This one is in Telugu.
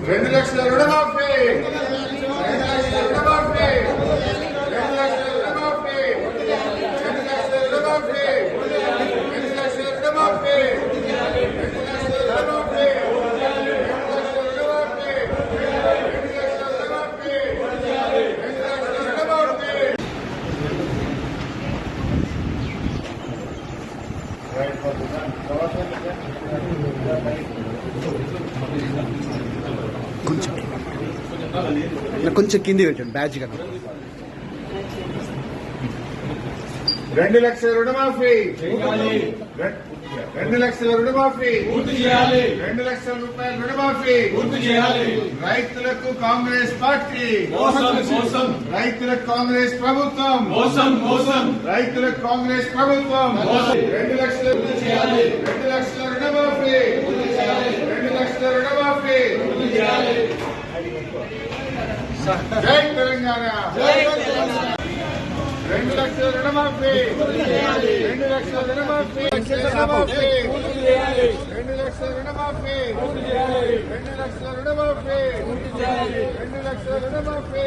2 లక్షల రుణమాఫీ 2 లక్షల రుణమాఫీ 2 లక్షల రుణమాఫీ 2 లక్షల రుణమాఫీ 2 లక్షల రుణమాఫీ 2 లక్షల రుణమాఫీ 2 లక్షల రుణమాఫీ 2 లక్షల రుణమాఫీ 2 లక్షల రుణమాఫీ. కొంచెం కింది పెట్టండి బ్యాచ్ కదా. 2 లక్షల రుణమాఫీ 2 లక్షల రుణమాఫీ 2 లక్షల రూపాయల రుణమాఫీ రైతులకు కాంగ్రెస్ పార్టీ రైతులకు కాంగ్రెస్ ప్రభుత్వం రైతులకు కాంగ్రెస్ ప్రభుత్వం 2 లక్షల రుణమాఫీ 2 లక్షల రుణమాఫీ. జై తెలంగాణ. 2 లక్షల రుణమాఫీ 2 లక్షల రుణమాఫీ 2 లక్షల రుణమాఫీ 2 లక్షల రుణమాఫీ 2 లక్షల రుణమాఫీ